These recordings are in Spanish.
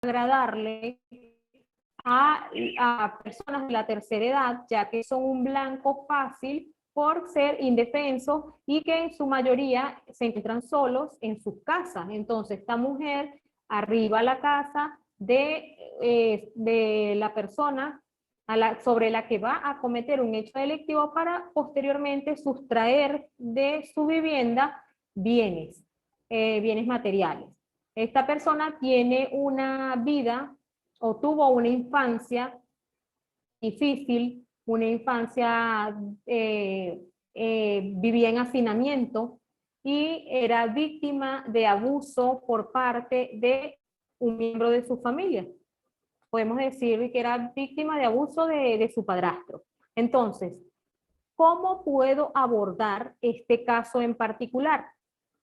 agradarle a personas de la tercera edad, ya que son un blanco fácil por ser indefensos y que en su mayoría se encuentran solos en sus casas. Entonces, esta mujer arriba a la casa de la persona sobre la que va a cometer un hecho delictivo para posteriormente sustraer de su vivienda bienes, bienes materiales. Esta persona tiene una vida o tuvo una infancia difícil, una infancia, vivía en hacinamiento y era víctima de abuso por parte de un miembro de su familia. Podemos decir que era víctima de abuso de su padrastro. Entonces, ¿cómo puedo abordar este caso en particular?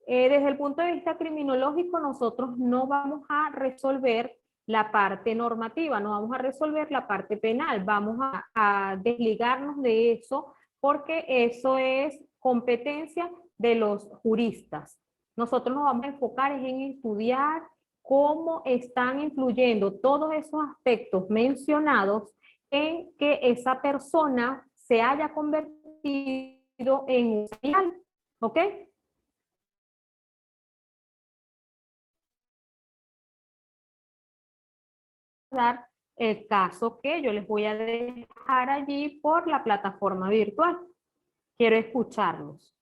Desde el punto de vista criminológico, nosotros no vamos a resolver la parte normativa, no vamos a resolver la parte penal, vamos a desligarnos de eso porque eso es competencia de los juristas. Nosotros nos vamos a enfocar en estudiar cómo están influyendo todos esos aspectos mencionados en que esa persona se haya convertido en un criminal, ¿ok? Dar el caso que yo les voy a dejar allí por la plataforma virtual. Quiero escucharlos.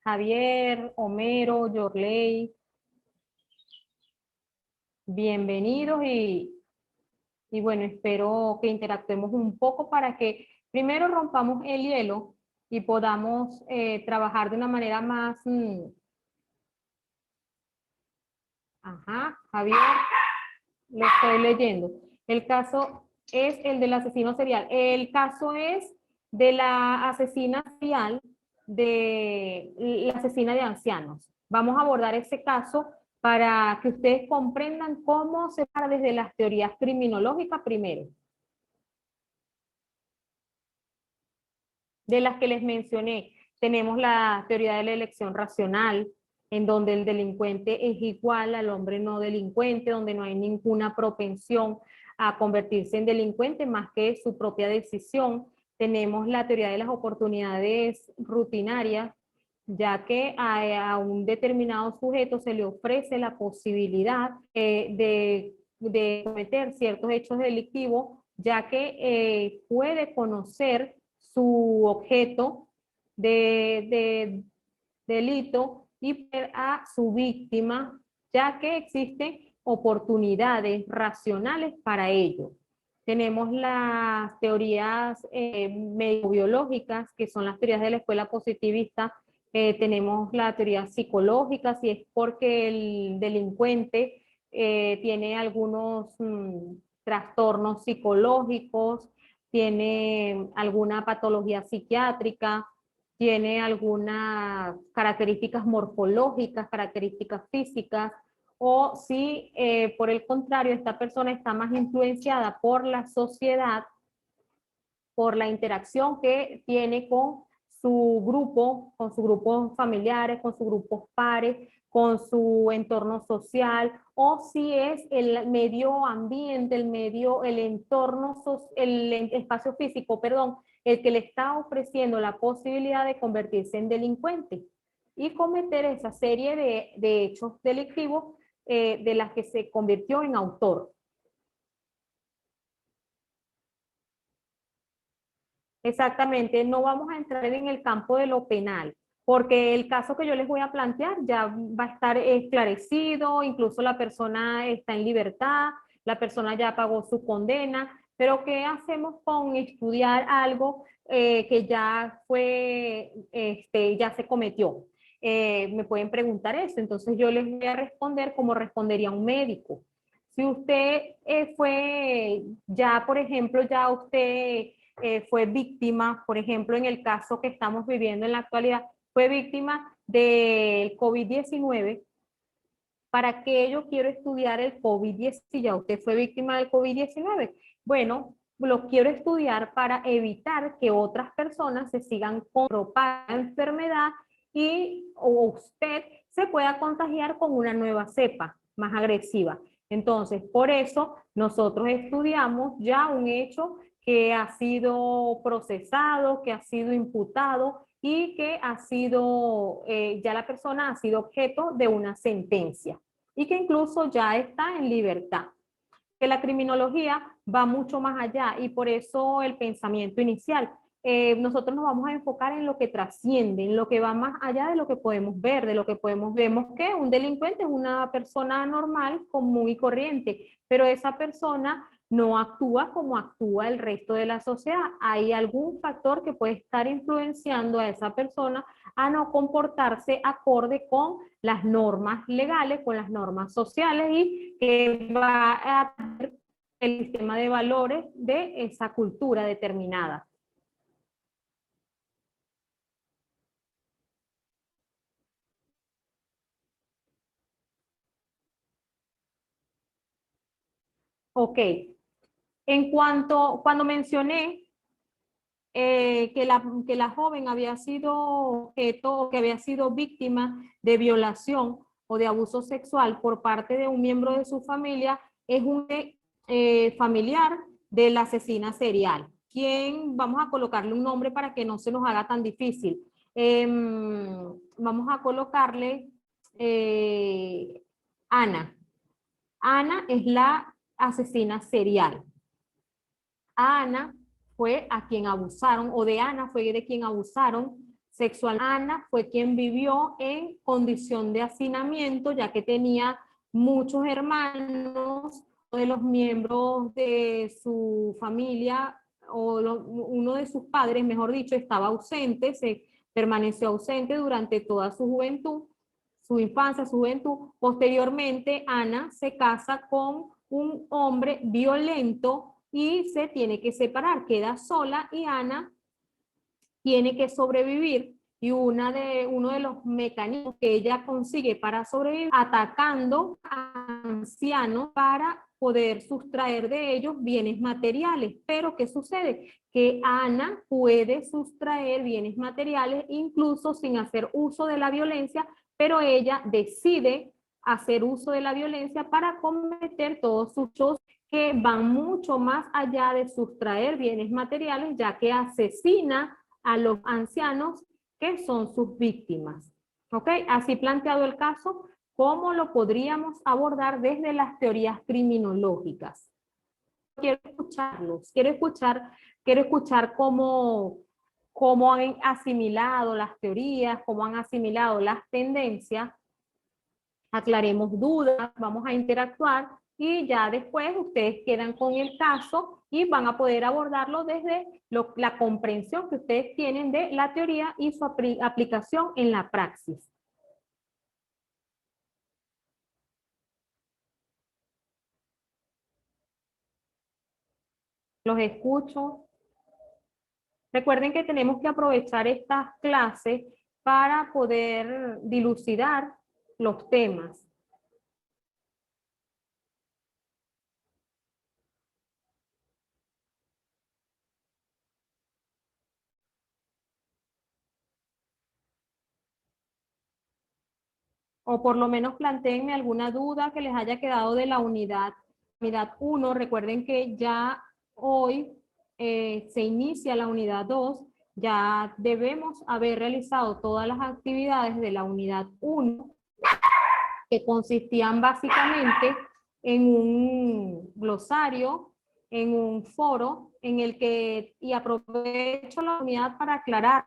Javier, Homero, Yorley, bienvenidos y bueno, espero que interactuemos un poco para que primero rompamos el hielo y podamos trabajar de una manera más... Ajá, Javier, lo estoy leyendo. El caso es el del asesino serial. El caso es de la asesina serial, de la asesina de ancianos. Vamos a abordar ese caso para que ustedes comprendan cómo se para desde las teorías criminológicas primero. De las que les mencioné, tenemos la teoría de la elección racional, en donde el delincuente es igual al hombre no delincuente, donde no hay ninguna propensión a convertirse en delincuente más que su propia decisión. Tenemos la teoría de las oportunidades rutinarias, ya que a un determinado sujeto se le ofrece la posibilidad de cometer ciertos hechos delictivos, ya que puede conocer su objeto de delito y ver a su víctima, ya que existen oportunidades racionales para ello. Tenemos las teorías médico-biológicas, que son las teorías de la escuela positivista. Tenemos la teoría psicológica, si es porque el delincuente tiene algunos trastornos psicológicos, tiene alguna patología psiquiátrica, tiene algunas características morfológicas, características físicas, o si por el contrario esta persona está más influenciada por la sociedad, por la interacción que tiene con con sus grupos familiares, con sus grupos pares, con su entorno social, o si es el medio ambiente, el entorno, el espacio físico, perdón, el que le está ofreciendo la posibilidad de convertirse en delincuente y cometer esa serie de hechos delictivos de las que se convirtió en autor. Exactamente, no vamos a entrar en el campo de lo penal, porque el caso que yo les voy a plantear ya va a estar esclarecido, incluso la persona está en libertad, la persona ya pagó su condena, pero ¿qué hacemos con estudiar algo que ya fue, ya se cometió? Me pueden preguntar eso, entonces yo les voy a responder como respondería un médico. Si usted fue, ya por ejemplo, ya usted fue víctima, por ejemplo, en el caso que estamos viviendo en la actualidad, fue víctima del COVID-19. ¿Para qué yo quiero estudiar el COVID-19? Si ya usted fue víctima del COVID-19. Bueno, lo quiero estudiar para evitar que otras personas se sigan propagando la enfermedad y o usted se pueda contagiar con una nueva cepa más agresiva. Entonces, por eso nosotros estudiamos ya un hecho que ha sido procesado, que ha sido imputado y que ha sido, ya la persona ha sido objeto de una sentencia y que incluso ya está en libertad. Que la criminología va mucho más allá y por eso el pensamiento inicial. Nosotros nos vamos a enfocar en lo que trasciende, en lo que va más allá de lo que podemos ver, de lo que podemos ver. Vemos que un delincuente es una persona normal, común y corriente, pero esa persona no actúa como actúa el resto de la sociedad. Hay algún factor que puede estar influenciando a esa persona a no comportarse acorde con las normas legales, con las normas sociales y que va a tener el sistema de valores de esa cultura determinada. Ok, cuando mencioné que la joven había sido objeto, que había sido víctima de violación o de abuso sexual por parte de un miembro de su familia, es un familiar de la asesina serial. ¿Quién? Vamos a colocarle un nombre para que no se nos haga tan difícil. Vamos a colocarle Ana. Ana es la asesina serial. Ana fue a quien abusaron, o de Ana fue de quien abusaron sexual. Ana fue quien vivió en condición de hacinamiento, ya que tenía muchos hermanos, de los miembros de su familia, uno de sus padres, mejor dicho, estaba ausente, se permaneció ausente durante toda su juventud, su infancia, su juventud. Posteriormente, Ana se casa con un hombre violento y se tiene que separar, queda sola y Ana tiene que sobrevivir y uno de los mecanismos que ella consigue para sobrevivir, atacando a ancianos para poder sustraer de ellos bienes materiales. Pero ¿qué sucede? Que Ana puede sustraer bienes materiales incluso sin hacer uso de la violencia, pero ella decide hacer uso de la violencia para cometer todos sus hechos que van mucho más allá de sustraer bienes materiales, ya que asesina a los ancianos que son sus víctimas. ¿Ok? Así planteado el caso, ¿cómo lo podríamos abordar desde las teorías criminológicas? Quiero escucharlos, quiero escuchar cómo han asimilado las teorías, cómo han asimilado las tendencias, aclaremos dudas, vamos a interactuar y ya después ustedes quedan con el caso y van a poder abordarlo desde la comprensión que ustedes tienen de la teoría y su aplicación en la praxis. Los escucho. Recuerden que tenemos que aprovechar estas clases para poder dilucidar los temas. O por lo menos planteenme alguna duda que les haya quedado de la unidad 1. Recuerden que ya hoy se inicia la unidad 2. Ya debemos haber realizado todas las actividades de la unidad 1, que consistían básicamente en un glosario, en un foro, en el que, y aprovecho la unidad para aclarar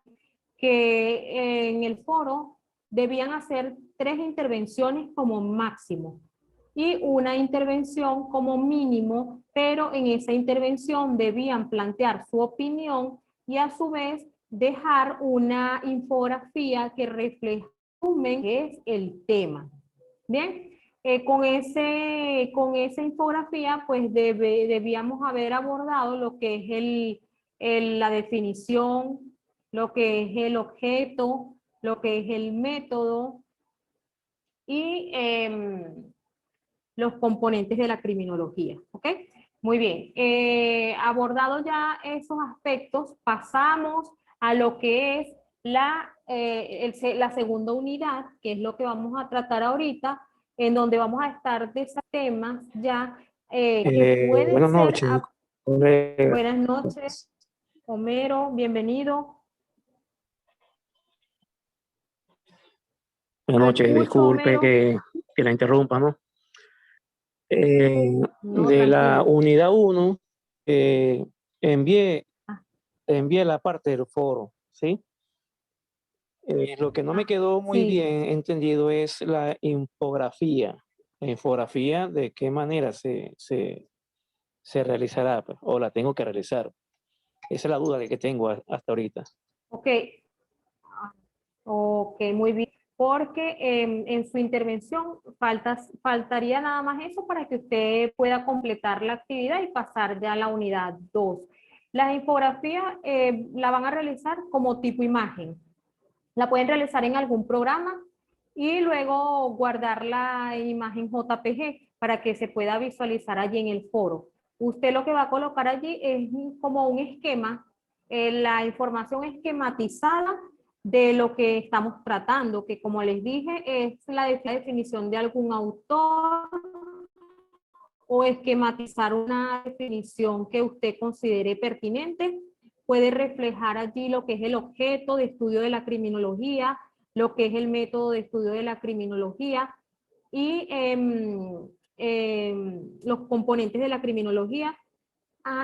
que en el foro debían hacer 3 intervenciones como máximo y una intervención como mínimo, pero en esa intervención debían plantear su opinión y a su vez dejar una infografía que refleje qué es el tema. Bien, con esa infografía pues debíamos haber abordado lo que es la definición, lo que es el objeto, lo que es el método y los componentes de la criminología. ¿Ok? Muy bien. Abordado ya esos aspectos, pasamos a lo que es la segunda unidad, que es lo que vamos a tratar ahorita, en donde vamos a estar de esos temas ya que pueden Buenas ser... noches. Buenas noches, Homero, bienvenido. Buenas Ah, noches, escucho, disculpe Homero. que la interrumpa, ¿no? No, De la tranquilo. unidad 1, eh, envié, Ah, envié la parte del foro, ¿sí? Lo que no me quedó muy sí. bien entendido es la infografía. La infografía, ¿de qué manera se realizará, pues, o la tengo que realizar? Esa es la duda que tengo hasta ahorita. Ok. Ok, muy bien. Porque en su intervención faltaría nada más eso para que usted pueda completar la actividad y pasar ya a la unidad 2. Las infografías la van a realizar como tipo imagen. La pueden realizar en algún programa y luego guardar la imagen JPG para que se pueda visualizar allí en el foro. Usted lo que va a colocar allí es como un esquema, la información esquematizada de lo que estamos tratando, que como les dije es la definición de algún autor o esquematizar una definición que usted considere pertinente. Puede reflejar allí lo que es el objeto de estudio de la criminología, lo que es el método de estudio de la criminología y los componentes de la criminología.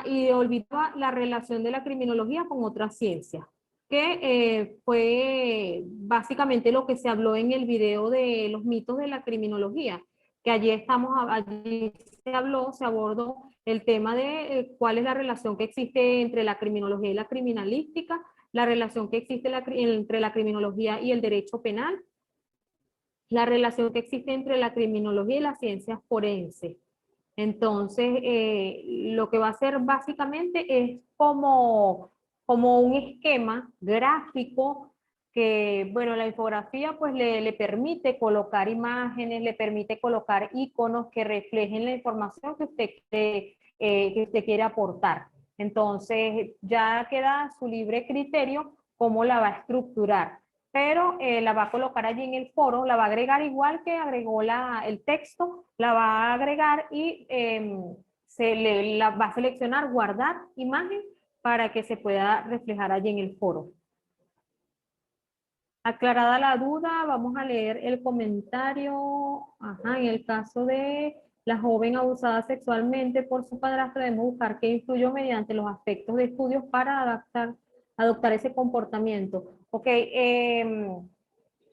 Y olvidaba la relación de la criminología con otras ciencias, que fue básicamente lo que se habló en el video de los mitos de la criminología, que allí se habló, se abordó el tema de cuál es la relación que existe entre la criminología y la criminalística, la relación que existe entre la criminología y el derecho penal, la relación que existe entre la criminología y las ciencias forenses. Entonces, lo que va a hacer básicamente es como un esquema gráfico que, bueno, la infografía pues le permite colocar imágenes, le permite colocar iconos que reflejen la información que usted quiere aportar. Entonces, ya queda a su libre criterio cómo la va a estructurar, pero la va a colocar allí en el foro, la va a agregar igual que agregó el texto, la va a agregar y la va a seleccionar guardar imagen para que se pueda reflejar allí en el foro. Aclarada la duda, vamos a leer el comentario. Ajá, en el caso de la joven abusada sexualmente por su padrastro, debemos buscar qué influyó mediante los aspectos de estudios para adoptar ese comportamiento. Ok,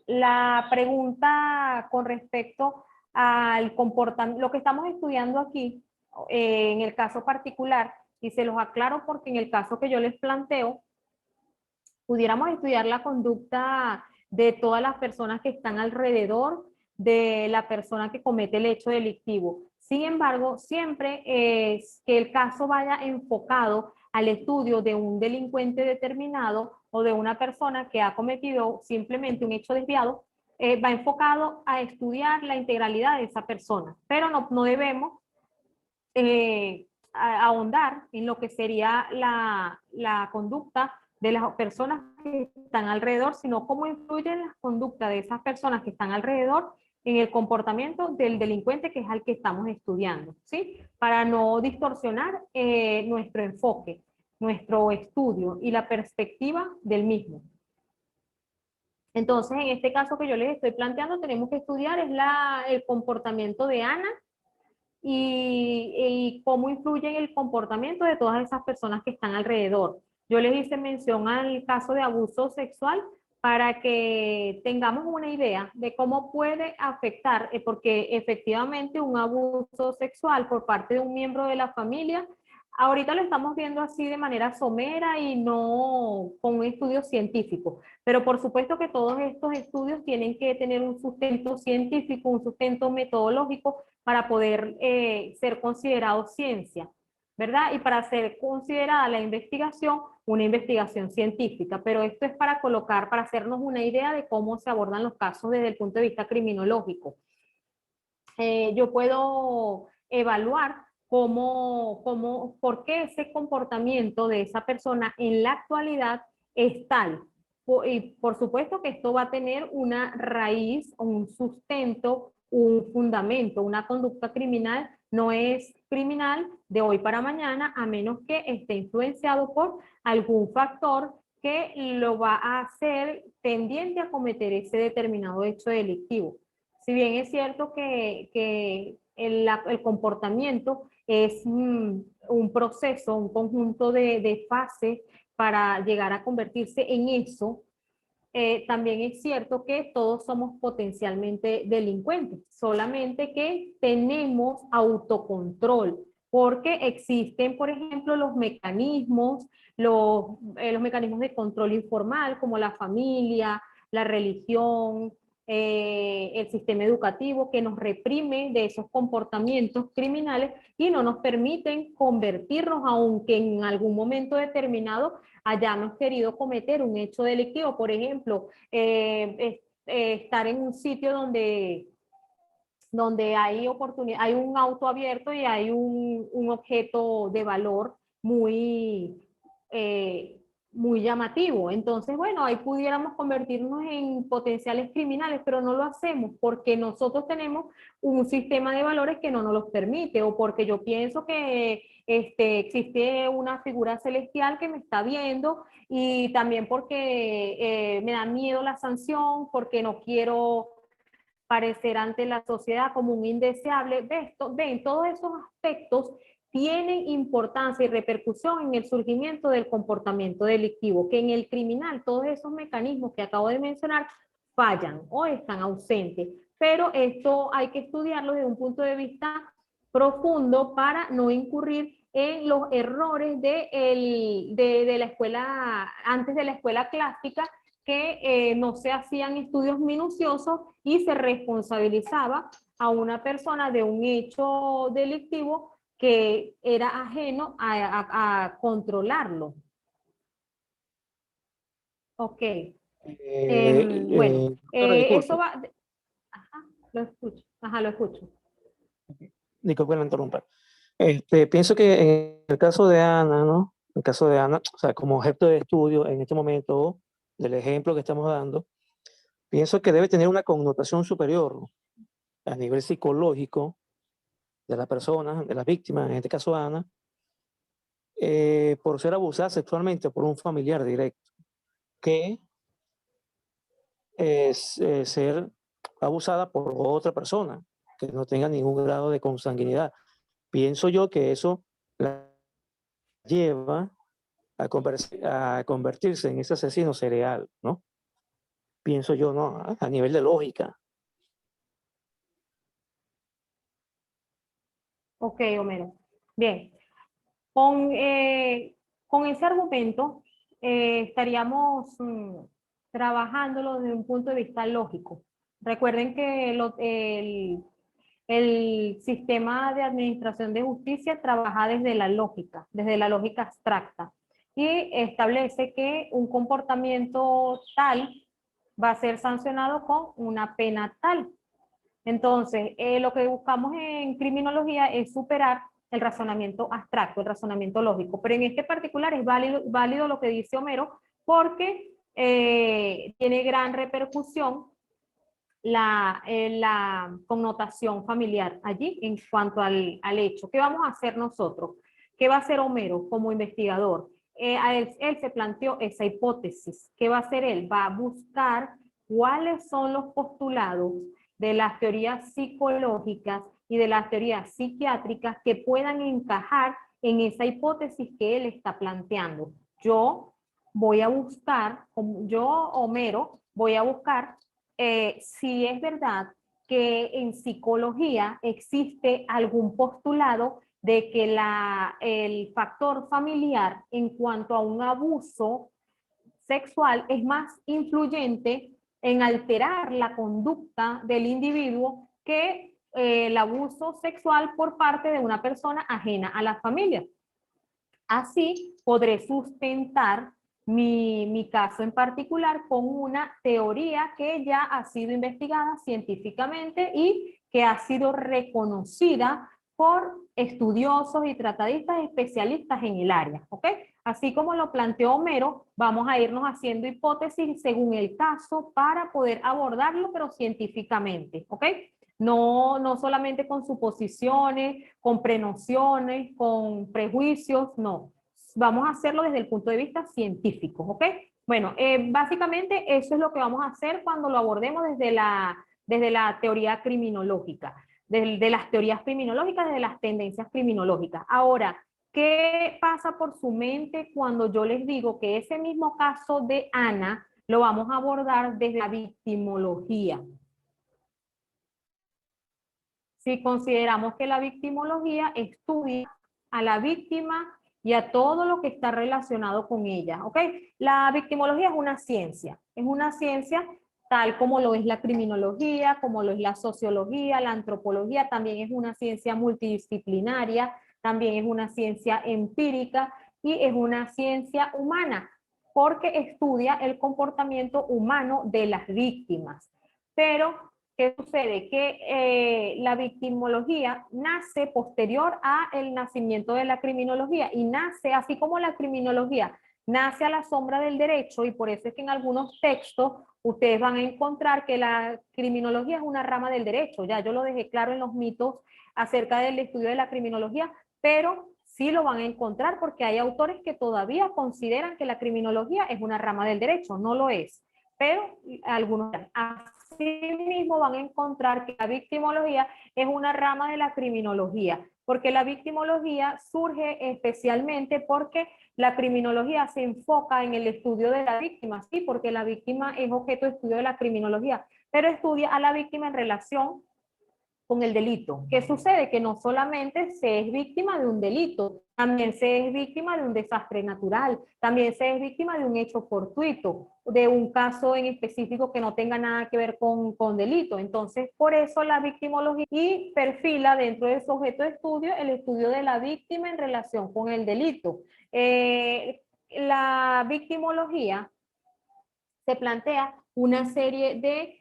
la pregunta con respecto al comportamiento, lo que estamos estudiando aquí, en el caso particular, y se los aclaro porque en el caso que yo les planteo, pudiéramos estudiar la conducta de todas las personas que están alrededor de la persona que comete el hecho delictivo. Sin embargo, siempre es que el caso vaya enfocado al estudio de un delincuente determinado o de una persona que ha cometido simplemente un hecho desviado, va enfocado a estudiar la integralidad de esa persona. Pero no debemos ahondar en lo que sería la conducta de las personas que están alrededor, sino cómo influyen las conductas de esas personas que están alrededor en el comportamiento del delincuente que es al que estamos estudiando, ¿sí? Para no distorsionar nuestro enfoque, nuestro estudio y la perspectiva del mismo. Entonces, en este caso que yo les estoy planteando, tenemos que estudiar es el comportamiento de Ana y cómo influye en el comportamiento de todas esas personas que están alrededor. Yo les hice mención al caso de abuso sexual para que tengamos una idea de cómo puede afectar, porque efectivamente un abuso sexual por parte de un miembro de la familia, ahorita lo estamos viendo así de manera somera y no con un estudio científico, pero por supuesto que todos estos estudios tienen que tener un sustento científico, un sustento metodológico para poder ser considerado ciencia, ¿verdad? Y para ser considerada la investigación, una investigación científica. Pero esto es para colocar, para hacernos una idea de cómo se abordan los casos desde el punto de vista criminológico. Yo puedo evaluar por qué ese comportamiento de esa persona en la actualidad es tal. Y por supuesto que esto va a tener una raíz, un sustento, un fundamento. Una conducta criminal no es criminal de hoy para mañana, a menos que esté influenciado por algún factor que lo va a hacer tendiente a cometer ese determinado hecho delictivo. Si bien es cierto que el comportamiento es un proceso, un conjunto de fases para llegar a convertirse en eso, también es cierto que todos somos potencialmente delincuentes, solamente que tenemos autocontrol, porque existen, por ejemplo, los mecanismos de control informal, como la familia, la religión, el sistema educativo, que nos reprime de esos comportamientos criminales y no nos permiten convertirnos, aunque en algún momento determinado hayamos querido cometer un hecho delictivo. Por ejemplo, estar en un sitio donde hay oportunidad, hay un auto abierto y hay un objeto de valor eh, muy llamativo. Entonces, bueno, ahí pudiéramos convertirnos en potenciales criminales, pero no lo hacemos porque nosotros tenemos un sistema de valores que no nos los permite, o porque yo pienso que existe una figura celestial que me está viendo, y también porque me da miedo la sanción, porque no quiero parecer ante la sociedad como un indeseable. Ven, todos esos aspectos tienen importancia y repercusión en el surgimiento del comportamiento delictivo, que en el criminal todos esos mecanismos que acabo de mencionar fallan o están ausentes. Pero esto hay que estudiarlo desde un punto de vista profundo para no incurrir en los errores de la escuela, antes de la escuela clásica, que no se hacían estudios minuciosos y se responsabilizaba a una persona de un hecho delictivo que era ajeno a controlarlo. Ok. Bueno, Doctora, disculpe, eso va... Ajá, lo escucho. Ajá, lo escucho. disculpe la interrumpa. Pienso que en el caso de Ana, ¿no? En el caso de Ana, o sea, como objeto de estudio en este momento, del ejemplo que estamos dando, pienso que debe tener una connotación superior a nivel psicológico de la persona, de la víctima, en este caso Ana, por ser abusada sexualmente por un familiar directo, que es ser abusada por otra persona que no tenga ningún grado de consanguinidad. Pienso yo que eso la lleva a convertirse en ese asesino serial, ¿no? Pienso yo, ¿no? A nivel de lógica. Ok, Homero. Bien. Con ese argumento estaríamos trabajándolo desde un punto de vista lógico. Recuerden que el sistema de administración de justicia trabaja desde la lógica abstracta, y establece que un comportamiento tal va a ser sancionado con una pena tal. Entonces, lo que buscamos en criminología es superar el razonamiento abstracto, el razonamiento lógico, pero en este particular es válido lo que dice Homero, porque tiene gran repercusión la connotación familiar allí en cuanto al hecho. ¿Qué vamos a hacer nosotros? ¿Qué va a hacer Homero como investigador? Él se planteó esa hipótesis. ¿Qué va a hacer él? Va a buscar cuáles son los postulados de las teorías psicológicas y de las teorías psiquiátricas que puedan encajar en esa hipótesis que él está planteando. Yo, Homero, voy a buscar si es verdad que en psicología existe algún postulado de que el factor familiar en cuanto a un abuso sexual es más influyente en alterar la conducta del individuo que el abuso sexual por parte de una persona ajena a la familia. Así podré sustentar mi caso en particular con una teoría que ya ha sido investigada científicamente y que ha sido reconocida por estudiosos y tratadistas especialistas en el área, ¿ok? Así como lo planteó Homero, vamos a irnos haciendo hipótesis según el caso para poder abordarlo, pero científicamente, ¿ok? No solamente con suposiciones, con prenociones, con prejuicios, no. Vamos a hacerlo desde el punto de vista científico, ¿ok? Bueno, básicamente eso es lo que vamos a hacer cuando lo abordemos desde la teoría criminológica, de las teorías criminológicas, desde las tendencias criminológicas. Ahora, ¿qué pasa por su mente cuando yo les digo que ese mismo caso de Ana lo vamos a abordar desde la victimología? Si consideramos que la victimología estudia a la víctima y a todo lo que está relacionado con ella, ¿ok? La victimología es una ciencia tal como lo es la criminología, como lo es la sociología, la antropología, también es una ciencia multidisciplinaria, también es una ciencia empírica y es una ciencia humana, porque estudia el comportamiento humano de las víctimas. Pero ¿qué sucede? Que la victimología nace posterior al nacimiento de la criminología y nace, así como la criminología nace a la sombra del derecho, y por eso es que en algunos textos ustedes van a encontrar que la criminología es una rama del derecho. Ya yo lo dejé claro en los mitos acerca del estudio de la criminología, pero sí lo van a encontrar porque hay autores que todavía consideran que la criminología es una rama del derecho. No lo es, pero algunos... Asimismo van a encontrar que la victimología es una rama de la criminología, porque la victimología surge especialmente porque la criminología se enfoca en el estudio de la víctima, sí, porque la víctima es objeto de estudio de la criminología, pero estudia a la víctima en relación con el delito. ¿Qué sucede? Que no solamente se es víctima de un delito, también se es víctima de un desastre natural, también se es víctima de un hecho fortuito, de un caso en específico que no tenga nada que ver con delito. Entonces, por eso la victimología y perfila dentro de su objeto de estudio el estudio de la víctima en relación con el delito. La victimología se plantea una serie de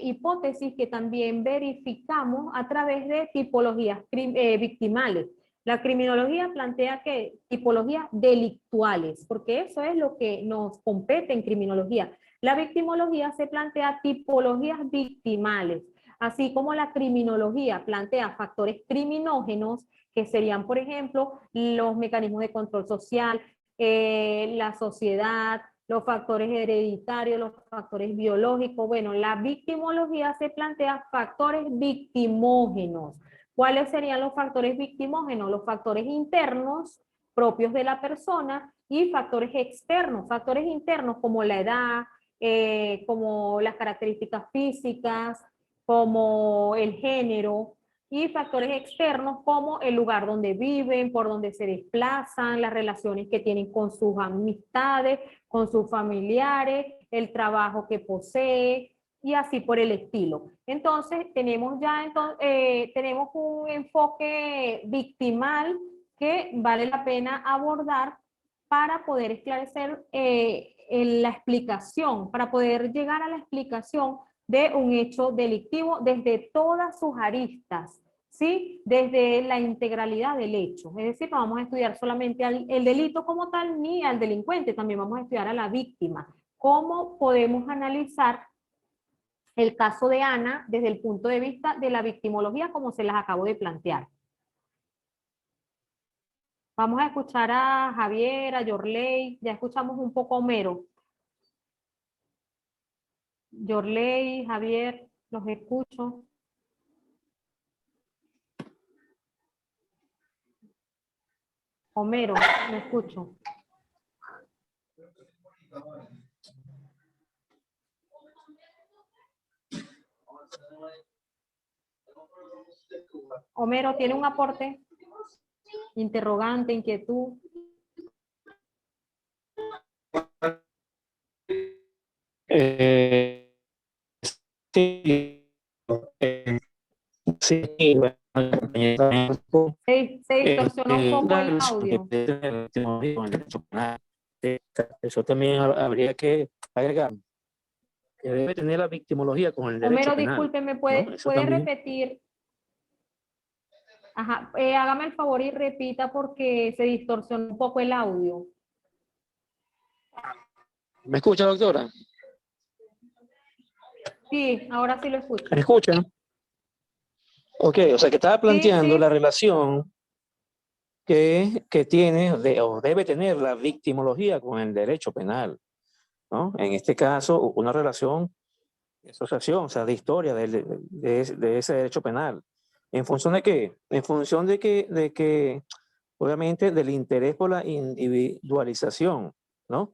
hipótesis que también verificamos a través de tipologías victimales. La criminología plantea que tipologías delictuales, porque eso es lo que nos compete en criminología. La victimología se plantea tipologías victimales, así como la criminología plantea factores criminógenos, que serían, por ejemplo, los mecanismos de control social, la sociedad, los factores hereditarios, los factores biológicos. Bueno, la victimología se plantea factores victimógenos. ¿Cuáles serían los factores victimógenos? Los factores internos propios de la persona y factores externos. Factores internos como la edad, como las características físicas, como el género, y factores externos como el lugar donde viven, por donde se desplazan, las relaciones que tienen con sus amistades, con sus familiares, el trabajo que posee y así por el estilo. Entonces, tenemos tenemos un enfoque victimal que vale la pena abordar para poder esclarecer la explicación, para poder llegar a la explicación de un hecho delictivo desde todas sus aristas, ¿sí? Desde la integralidad del hecho. Es decir, no vamos a estudiar solamente el delito como tal ni al delincuente, también vamos a estudiar a la víctima. ¿Cómo podemos analizar el caso de Ana desde el punto de vista de la victimología como se las acabo de plantear? Vamos a escuchar a Javier, a Yorley, ya escuchamos un poco a Homero. Yorley, Javier, los escucho. Homero, me escucho. Homero, ¿tiene un aporte? Interrogante, inquietud. Sí, sí, bueno, Se distorsionó un poco el audio. Eso también habría que agregar, que debe tener la victimología con el derecho Homero, penal, discúlpeme, ¿no? Eso ¿puede también. repetir? Ajá, hágame el favor y repita porque se distorsionó un poco el audio. ¿Me escucha, doctora? Sí, ahora sí lo escucho. ¿Me escucha? Ok, o sea que estaba planteando Sí. la relación que tiene o debe tener la victimología con el derecho penal, ¿no? En este caso, una relación de asociación, o sea, de historia de ese derecho penal. ¿En función de qué? En función de que, obviamente, del interés por la individualización, ¿no?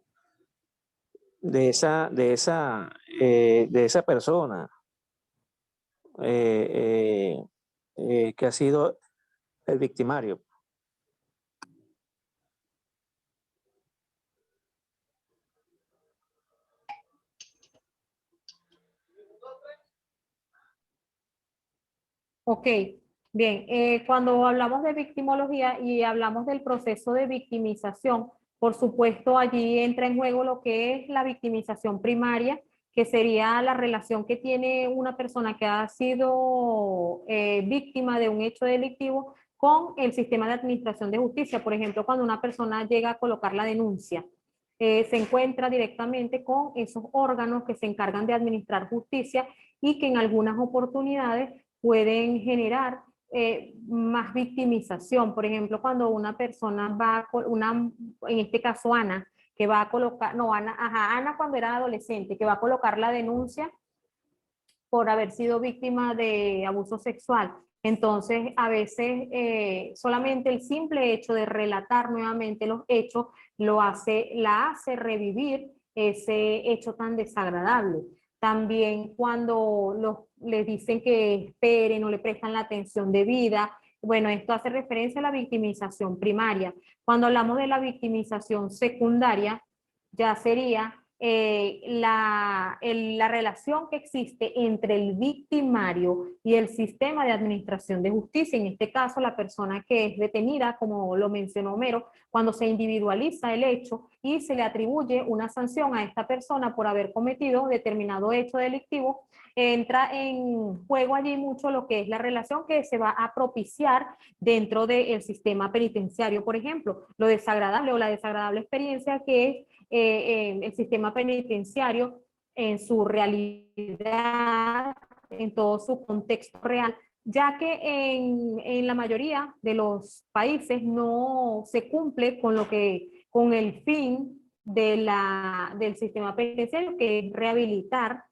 De esa persona eh, que ha sido el victimario. Ok, bien. Cuando hablamos de victimología y hablamos del proceso de victimización, por supuesto allí entra en juego lo que es la victimización primaria, que sería la relación que tiene una persona que ha sido víctima de un hecho delictivo con el sistema de administración de justicia. Por ejemplo, cuando una persona llega a colocar la denuncia, se encuentra directamente con esos órganos que se encargan de administrar justicia y que en algunas oportunidades pueden generar más victimización. Por ejemplo, cuando una persona va, en este caso Ana, que va a colocar, no, Ana cuando era adolescente, que va a colocar la denuncia por haber sido víctima de abuso sexual. Entonces, a veces solamente el simple hecho de relatar nuevamente los hechos la hace revivir ese hecho tan desagradable. También cuando les dicen que esperen o le prestan la atención debida, bueno, esto hace referencia a la victimización primaria. Cuando hablamos de la victimización secundaria, ya sería la relación que existe entre el victimario y el sistema de administración de justicia. En este caso, la persona que es detenida, como lo mencionó Homero, cuando se individualiza el hecho y se le atribuye una sanción a esta persona por haber cometido determinado hecho delictivo, entra en juego allí mucho lo que es la relación que se va a propiciar dentro del sistema penitenciario. Por ejemplo, lo desagradable o la desagradable experiencia que es el sistema penitenciario en su realidad, en todo su contexto real, ya que en la mayoría de los países no se cumple con el fin del sistema penitenciario, que es rehabilitar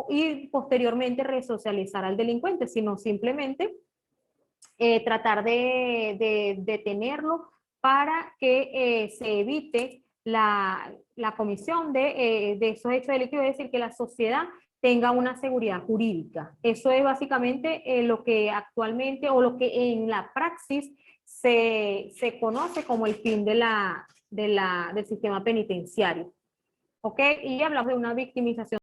y posteriormente resocializar al delincuente, sino simplemente tratar de detenerlo para que se evite la comisión de esos hechos delictivos, es decir, que la sociedad tenga una seguridad jurídica. Eso es básicamente lo que actualmente o lo que en la praxis se conoce como el fin del sistema penitenciario. ¿Ok? Y hablamos de una victimización